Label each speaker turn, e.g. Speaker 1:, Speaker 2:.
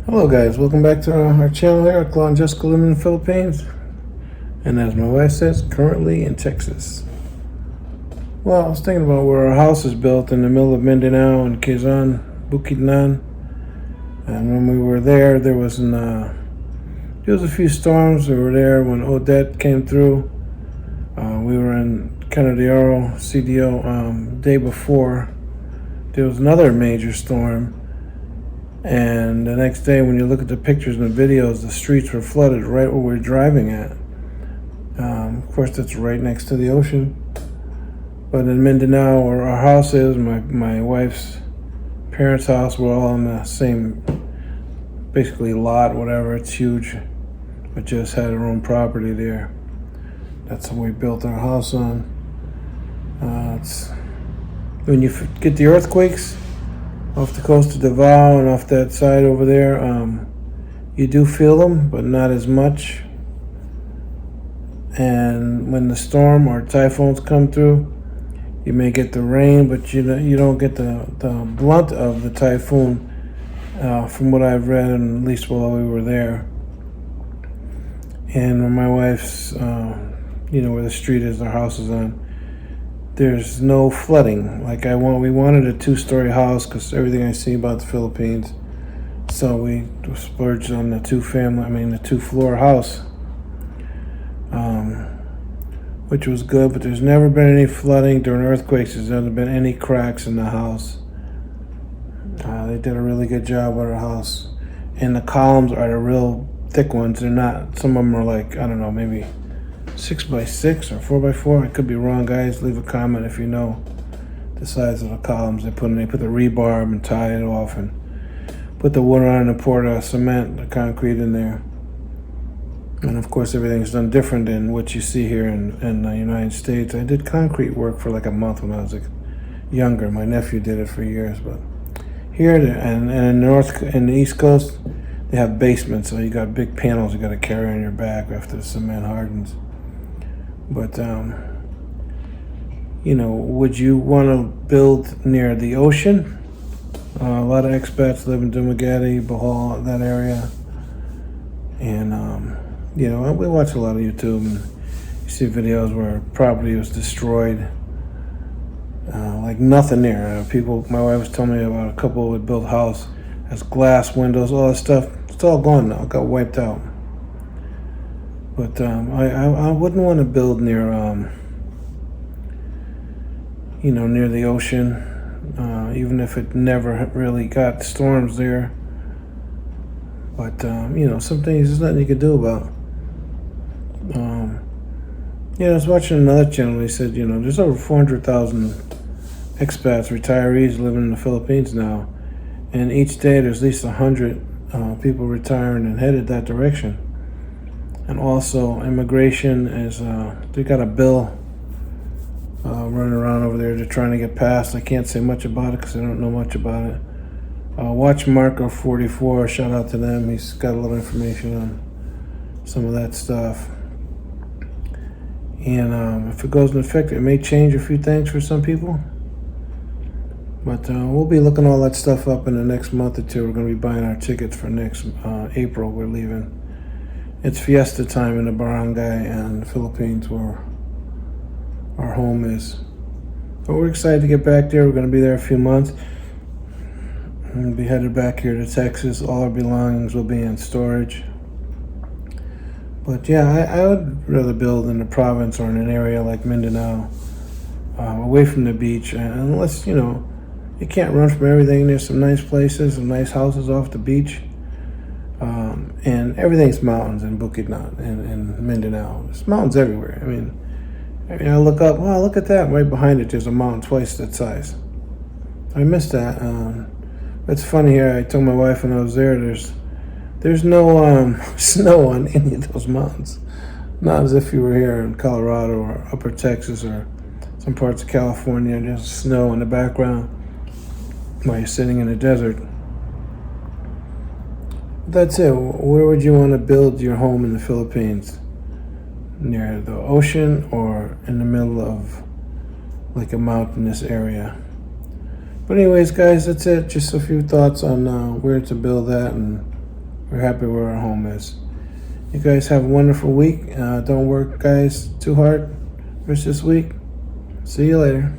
Speaker 1: Hello guys, welcome back to our channel here. Claude and Jessica live in the Philippines. And as my wife says, currently in Texas. Well, I was thinking about where our house is built in the middle of Mindanao and Quezon, Bukidnon. And when we were there, there was a few storms. We were there when Odette came through. We were in Canadiaro, CDO, day before. There was another major storm. And the next day, when you look at the pictures and the videos, the streets were flooded right where we're driving at. Of course, that's right next to the ocean. But in Mindanao, where our house is, my wife's parents' house, we're all in the same, basically lot, whatever. It's huge. We just had our own property there. That's what we built our house on. When you get the earthquakes, off the coast of Davao and off that side over there, you do feel them, but not as much. And when the storm or typhoons come through, you may get the rain, but you don't get the blunt of the typhoon, from what I've read, and at least while we were there. And when my wife's, where the street is, our house is on, there's no flooding. We wanted a 2-story house because everything I see about the Philippines. So we splurged on the 2-floor house, which was good. But there's never been any flooding during earthquakes. There's never been any cracks in the house. They did a really good job with our house, and the columns are the real thick ones. They're not. Some of them are like, I don't know, maybe 6x6 or 4x4. I could be wrong, guys. Leave a comment if you know the size of the columns they put in. They put the rebar and tie it off and put the wood on and pour the cement, the concrete in there. And of course, everything's done different than what you see here in the United States. I did concrete work for like a month when I was younger. My nephew did it for years, but here and in the East Coast, they have basements, so you got big panels you got to carry on your back after the cement hardens. But, would you want to build near the ocean? A lot of expats live in Dumaguete, Bohol, that area. And, we watch a lot of YouTube, and you see videos where property was destroyed. Like nothing there. My wife was telling me about a couple who had built a house, has glass windows, all that stuff. It's all gone now, it got wiped out. But I wouldn't want to build near, near the ocean, even if it never really got storms there. But, some things there's nothing you can do about. I was watching another channel. They said, there's over 400,000 expats, retirees living in the Philippines now. And each day there's at least 100 people retiring and headed that direction. And also, immigration is, they got a bill running around over there. They're trying to get passed. I can't say much about it because I don't know much about it. Watch Marco 44, shout out to them. He's got a little information on some of that stuff. And if it goes into effect, it may change a few things for some people. But we'll be looking all that stuff up in the next month or two. We're going to be buying our tickets for next April. We're leaving. It's fiesta time in the barangay and the Philippines where our home is. But we're excited to get back there. We're going to be there a few months. We'll be headed back here to Texas. All our belongings will be in storage. But yeah, I would rather build in the province or in an area like Mindanao, away from the beach. Unless, you can't run from everything. There's some nice places, some nice houses off the beach. And everything's mountains in Bukidnon and Mindanao. There's mountains everywhere. I look up, wow, look at that. Right behind it, there's a mountain twice that size. I missed that. It's funny here. I told my wife when I was there, there's no snow on any of those mountains. Not as if you were here in Colorado or Upper Texas or some parts of California. There's snow in the background while you're sitting in the desert. That's it. Where would you want to build your home in the Philippines? Near the ocean or in the middle of like a mountainous area? But anyways, guys, that's it. Just a few thoughts on where to build that and we're happy where our home is. You guys have a wonderful week. Don't work, guys, too hard for this week. See you later.